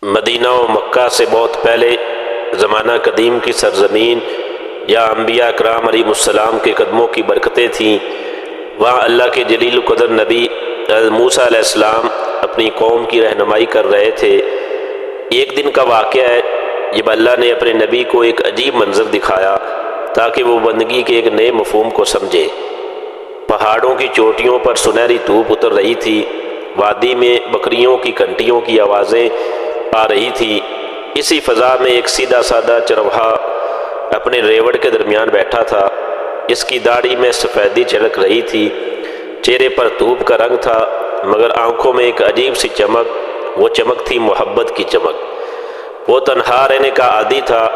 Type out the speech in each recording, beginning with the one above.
مدینہ و مکہ سے بہت پہلے زمانہ قدیم کی سرزمین یا انبیاء اکرام علیہ السلام کے قدموں کی برکتیں تھیں۔ وہاں اللہ کے جلیل القدر نبی حضرت موسیٰ علیہ السلام اپنی قوم کی رہنمائی کر رہے تھے۔ ایک دن کا واقعہ ہے جب اللہ نے اپنے نبی کو ایک عجیب منظر دکھایا تاکہ وہ بندگی کے ایک نئے مفہوم کو سمجھے۔ پہاڑوں کی چوٹیوں پر سنہری دھوپ اتر رہی تھی، وادی میں بکریوں کی گھنٹیوں کی آوازیں آ رہی تھی۔ اسی فضا میں ایک سیدھا سادہ چرواہا اپنے ریوڑ کے درمیان بیٹھا تھا۔ اس کی داڑھی میں سفیدی چھلک رہی تھی، چہرے پر دھوپ کا رنگ تھا، مگر آنکھوں میں ایک عجیب سی چمک، وہ چمک تھی محبت کی چمک۔ وہ تنہا رہنے کا عادی تھا،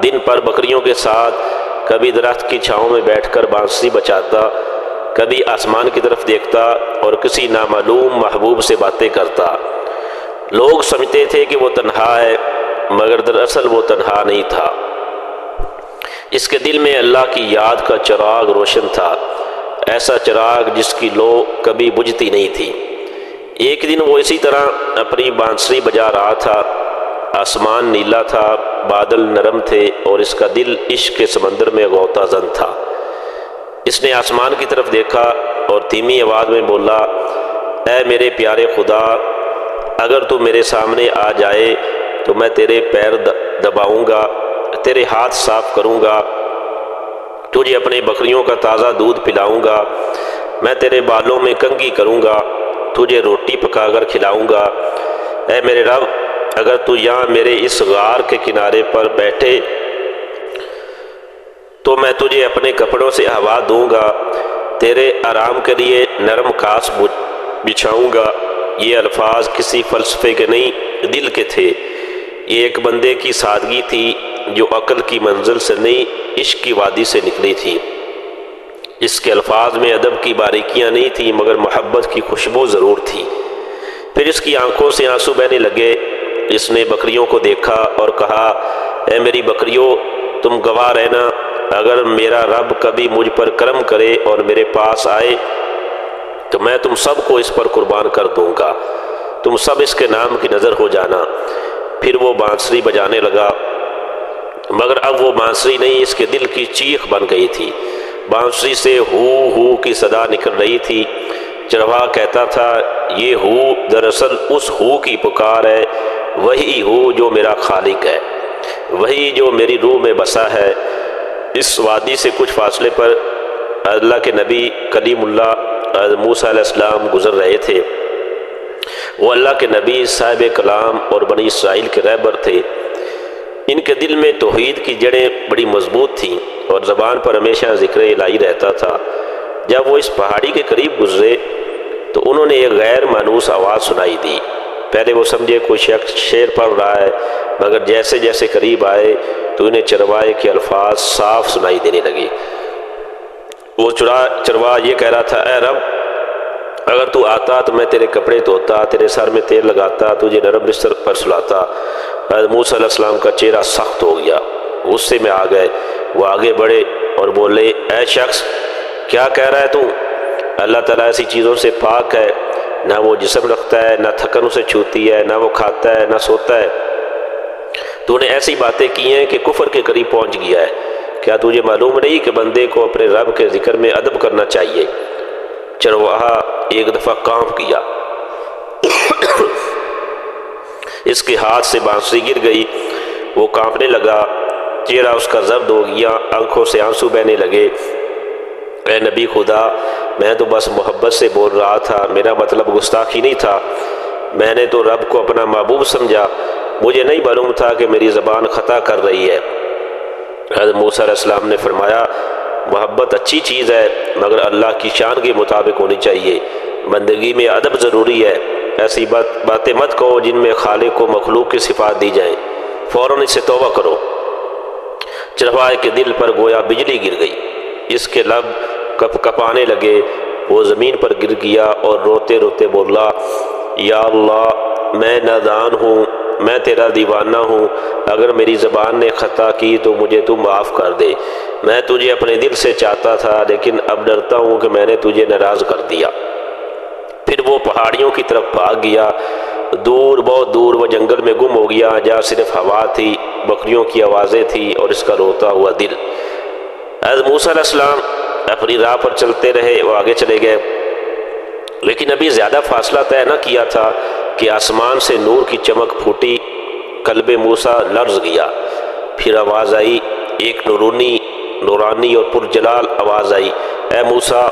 دن پر بکریوں کے ساتھ کبھی درخت کی چھاؤں میں بیٹھ کر بانسری بجاتا، کبھی آسمان کی طرف دیکھتا اور کسی نامعلوم محبوب سے باتیں کرتا۔ لوگ سمجھتے تھے کہ وہ تنہا ہے، مگر دراصل وہ تنہا نہیں تھا۔ اس کے دل میں اللہ کی یاد کا چراغ روشن تھا، ایسا چراغ جس کی لو کبھی بجھتی نہیں تھی۔ ایک دن وہ اسی طرح اپنی بانسری بجا رہا تھا۔ آسمان نیلا تھا، بادل نرم تھے اور اس کا دل عشق کے سمندر میں غوطہ زن تھا۔ اس نے آسمان کی طرف دیکھا اور دھیمی آواز میں بولا، اے میرے پیارے خدا، اگر تو میرے سامنے آ جائے تو میں تیرے پیر دباؤں گا، تیرے ہاتھ صاف کروں گا، تجھے اپنے بکریوں کا تازہ دودھ پلاؤں گا، میں تیرے بالوں میں کنگھی کروں گا، تجھے روٹی پکا کر کھلاؤں گا۔ اے میرے رب، اگر تو یہاں میرے اس غار کے کنارے پر بیٹھے تو میں تجھے اپنے کپڑوں سے ہوا دوں گا، تیرے آرام کے لیے نرم گھاس بچھاؤں گا۔ یہ الفاظ کسی فلسفے کے نہیں، دل کے تھے۔ یہ ایک بندے کی سادگی تھی جو عقل کی منزل سے نہیں، عشق کی وادی سے نکلی تھی۔ اس کے الفاظ میں ادب کی باریکیاں نہیں تھیں، مگر محبت کی خوشبو ضرور تھی۔ پھر اس کی آنکھوں سے آنسو بہنے لگے۔ اس نے بکریوں کو دیکھا اور کہا، اے میری بکریوں، تم گواہ رہنا، اگر میرا رب کبھی مجھ پر کرم کرے اور میرے پاس آئے تو میں تم سب کو اس پر قربان کر دوں گا، تم سب اس کے نام کی نظر ہو جانا۔ پھر وہ بانسری بجانے لگا، مگر اب وہ بانسری نہیں، اس کے دل کی چیخ بن گئی تھی۔ بانسری سے ہو ہو کی صدا نکل رہی تھی۔ چرواہا کہتا تھا، یہ ہو دراصل اس ہو کی پکار ہے، وہی ہو جو میرا خالق ہے، وہی جو میری روح میں بسا ہے۔ اس وادی سے کچھ فاصلے پر اللہ کے نبی کلیم اللہ حضرت موسیٰ علیہ السلام گزر رہے تھے۔ وہ اللہ کے نبی صاحب کلام اور بنی اسرائیل کے رہبر تھے۔ ان کے دل میں توحید کی جڑیں بڑی مضبوط تھیں اور زبان پر ہمیشہ ذکر الہی رہتا تھا۔ جب وہ اس پہاڑی کے قریب گزرے تو انہوں نے ایک غیر مانوس آواز سنائی دی۔ پہلے وہ سمجھے کوئی شخص شعر پڑھ رہا ہے، مگر جیسے جیسے قریب آئے تو انہیں چرواہے کے الفاظ صاف سنائی دینے لگے۔ وہ چرواہا یہ کہہ رہا تھا، اے رب، اگر تو آتا تو میں تیرے کپڑے دھوتا، تیرے سر میں تیل لگاتا، تجھے نرم بستر پر سلاتا۔ حضرت موسیٰ علیہ السلام کا چہرہ سخت ہو گیا، غصے میں آ گئے۔ وہ آگے بڑھے اور بولے، اے شخص، کیا کہہ رہا ہے تو؟ اللہ تعالیٰ ایسی چیزوں سے پاک ہے، نہ وہ جسم رکھتا ہے، نہ تھکن اسے چھوتی ہے، نہ وہ کھاتا ہے، نہ سوتا ہے۔ تو نے ایسی باتیں کی ہیں کہ کفر کے قریب پہنچ گیا ہے۔ کیا تجھے معلوم نہیں کہ بندے کو اپنے رب کے ذکر میں ادب کرنا چاہیے؟ چرواہا ایک دفعہ کانپ گیا، اس کے ہاتھ سے بانسری گر گئی، وہ کانپنے لگا، چہرہ اس کا زرد ہو گیا، آنکھوں سے آنسو بہنے لگے۔ اے نبی خدا، میں تو بس محبت سے بول رہا تھا، میرا مطلب گستاخی نہیں تھا، میں نے تو رب کو اپنا محبوب سمجھا، مجھے نہیں معلوم تھا کہ میری زبان خطا کر رہی ہے۔ حضرت موسیٰ علیہ السلام نے فرمایا، محبت اچھی چیز ہے، مگر اللہ کی شان کے مطابق ہونی چاہیے، بندگی میں ادب ضروری ہے۔ ایسی باتیں مت کہو جن میں خالق کو مخلوق کی صفات دی جائیں، فوراً اس سے توبہ کرو۔ چرواہے کے دل پر گویا بجلی گر گئی، اس کے لب کپ کپانے لگے، وہ زمین پر گر گیا اور روتے روتے بولا، یا اللہ، میں نادان ہوں، میں تیرا دیوانہ ہوں، اگر میری زبان نے خطا کی تو مجھے تو معاف کر دے، میں تجھے اپنے دل سے چاہتا تھا، لیکن اب ڈرتا ہوں کہ میں نے تجھے ناراض کر دیا۔ پھر وہ پہاڑیوں کی طرف بھاگ گیا دور بہت دور وہ جنگل میں گم ہو گیا جہاں صرف ہوا تھی، بکریوں کی آوازیں تھیں اور اس کا روتا ہوا دل۔ حضرت موسیٰ علیہ السلام اپنی راہ پر چلتے رہے، وہ آگے چلے گئے، لیکن ابھی زیادہ فاصلہ طے نہ کیا تھا کہ آسمان سے نور کی چمک پھوٹی، قلب موسیٰ لرز گیا۔ پھر آواز آئی، ایک نورانی اور پرجلال آواز آئی، اے موسیٰ،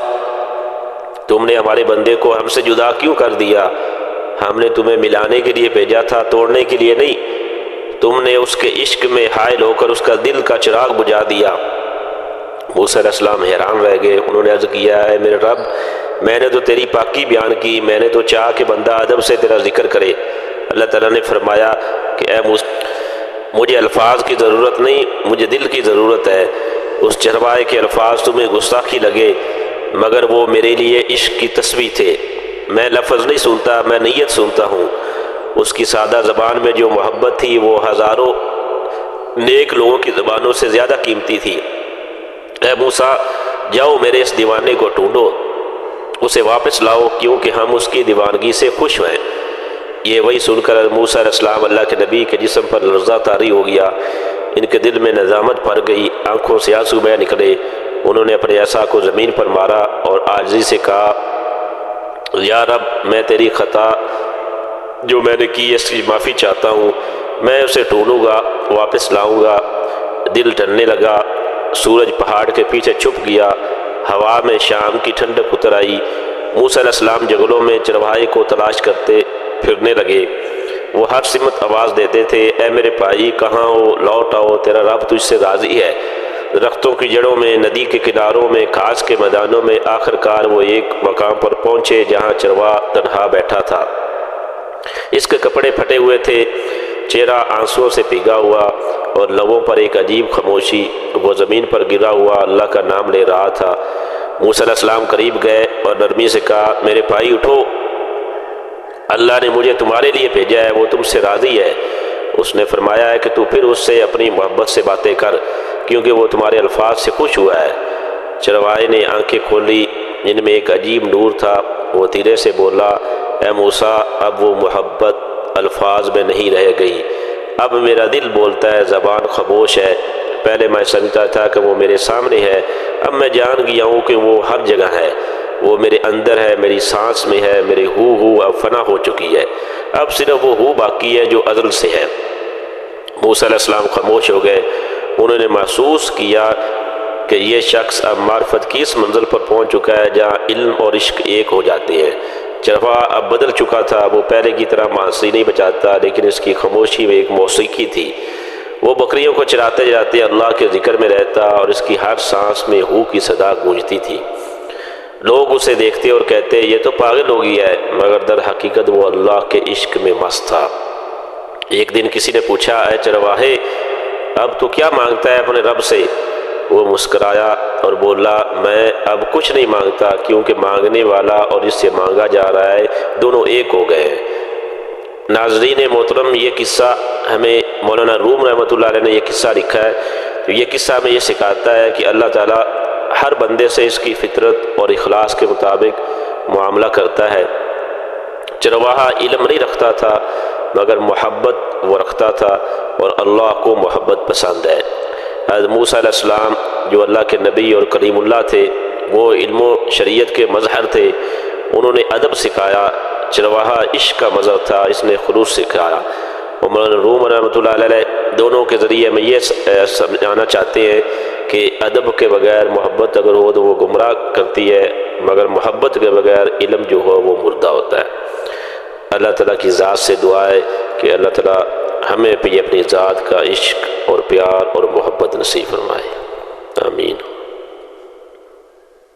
تم نے ہمارے بندے کو ہم سے جدا کیوں کر دیا؟ ہم نے تمہیں ملانے کے لیے بھیجا تھا، توڑنے کے لیے نہیں۔ تم نے اس کے عشق میں حائل ہو کر اس کا دل کا چراغ بجھا دیا۔ موسیٰ علیہ السلام حیران رہ گئے۔ انہوں نے عرض کیا، اے میرے رب، میں نے تو تیری پاکی بیان کی، میں نے تو چاہا کہ بندہ ادب سے تیرا ذکر کرے۔ اللہ تعالیٰ نے فرمایا کہ اے موسیٰ، مجھے الفاظ کی ضرورت نہیں، مجھے دل کی ضرورت ہے۔ اس چرواہے کے الفاظ تمہیں گستاخی لگے، مگر وہ میرے لیے عشق کی تسبیح تھے۔ میں لفظ نہیں سنتا، میں نیت سنتا ہوں۔ اس کی سادہ زبان میں جو محبت تھی وہ ہزاروں نیک لوگوں کی زبانوں سے زیادہ قیمتی تھی۔ اے موسیٰ، جاؤ میرے اس دیوانے کو ڈھونڈو، اسے واپس لاؤ، کیونکہ ہم اس کی دیوانگی سے خوش ہیں۔ یہ وہی سن کر موسیٰ علیہ السلام اللہ کے نبی کے جسم پر لرزہ طاری ہو گیا۔ ان کے دل میں ندامت بھر گئی، آنکھوں سے آنسو بہہ نکلے۔ انہوں نے اپنے عصا کو زمین پر مارا اور عاجزی سے کہا، یا رب، میں تیری خطا جو میں نے کی اس کی معافی چاہتا ہوں۔ میں اسے ڈھونڈوں گا، واپس لاؤں گا۔ دل ڈھلنے لگا، سورج پہاڑ کے پیچھے چھپ گیا، ہوا میں شام کی ٹھنڈک اتر آئی۔ موسیٰ علیہ السلام جنگلوں میں چرواہے کو تلاش کرتے پھرنے لگے۔ وہ ہر سمت آواز دیتے تھے، اے میرے بھائی، کہاں ہو؟ لوٹ آؤ، تیرا رب تجھ سے راضی ہے۔ درختوں کی جڑوں میں، ندی کے کناروں میں، گھاس کے میدانوں میں آخر کار وہ ایک مقام پر پہنچے جہاں چرواہ تنہا بیٹھا تھا۔ اس کے کپڑے پھٹے ہوئے تھے، چہرہ آنسوؤں سے بھیگا ہوا اور لبوں پر ایک عجیب خاموشی۔ وہ زمین پر گرا ہوا اللہ کا نام لے رہا تھا۔ موسیٰ علیہ السلام قریب گئے اور نرمی سے کہا، میرے بھائی اٹھو، اللہ نے مجھے تمہارے لیے بھیجا ہے، وہ تم سے راضی ہے۔ اس نے فرمایا ہے کہ تو پھر اس سے اپنی محبت سے باتیں کر، کیونکہ وہ تمہارے الفاظ سے خوش ہوا ہے۔ چرواہے نے آنکھیں کھولی، جن میں ایک عجیب نور تھا۔ وہ دھیرے سے بولا، اے موسیٰ، اب وہ محبت الفاظ میں نہیں رہ گئی، اب میرا دل بولتا ہے، زبان خاموش ہے۔ پہلے میں سمجھتا تھا کہ وہ میرے سامنے ہے، اب میں جان گیا ہوں کہ وہ ہر جگہ ہے۔ وہ میرے اندر ہے، میری سانس میں ہے، میری ہو اب فنا ہو چکی ہے، اب صرف وہ ہو باقی ہے جو ازل سے ہے۔ موسیٰ علیہ السلام خاموش ہو گئے۔ انہوں نے محسوس کیا کہ یہ شخص اب معرفت کی اس منزل پر پہنچ چکا ہے جہاں علم اور عشق ایک ہو جاتے ہیں۔ چرواہا اب بدل چکا تھا، وہ پہلے کی طرح مانسی نہیں بچاتا، لیکن اس کی خاموشی میں ایک موسیقی تھی۔ وہ بکریوں کو چراتے جاتے اللہ کے ذکر میں رہتا اور اس کی ہر سانس میں ہو کی صدا گونجتی تھی۔ لوگ اسے دیکھتے اور کہتے، یہ تو پاگل ہو گیا ہے، مگر در حقیقت وہ اللہ کے عشق میں مست تھا۔ ایک دن کسی نے پوچھا، اے چرواہے، اب تو کیا مانگتا ہے اپنے رب سے؟ وہ مسکرایا اور بولا، میں اب کچھ نہیں مانگتا، کیونکہ مانگنے والا اور جس سے مانگا جا رہا ہے دونوں ایک ہو گئے ہیں۔ ناظرین محترم، یہ قصہ ہمیں مولانا روم رحمۃ اللہ علیہ نے یہ قصہ لکھا ہے، تو یہ قصہ ہمیں یہ سکھاتا ہے کہ اللہ تعالیٰ ہر بندے سے اس کی فطرت اور اخلاص کے مطابق معاملہ کرتا ہے۔ چرواہا علم نہیں رکھتا تھا، مگر محبت وہ رکھتا تھا، اور اللہ کو محبت پسند ہے۔ حضرت موسیٰ علیہ السلام جو اللہ کے نبی اور کلیم اللہ تھے، وہ علم و شریعت کے مظہر تھے، انہوں نے ادب سکھایا۔ چرواہا عشق کا مظہر تھا، اس نے خلوص سکھایا۔ اور مولانا روم رحمۃ اللہ علیہ دونوں کے ذریعے میں یہ سمجھانا چاہتے ہیں کہ ادب کے بغیر محبت اگر ہو تو وہ گمراہ کرتی ہے، مگر محبت کے بغیر علم جو ہو وہ مردہ ہوتا ہے۔ اللہ تعالیٰ کی ذات سے دعا ہے کہ اللہ تعالیٰ ہمیں بھی اپنی ذات کا عشق اور پیار اور محبت نصیب فرمائے، آمین۔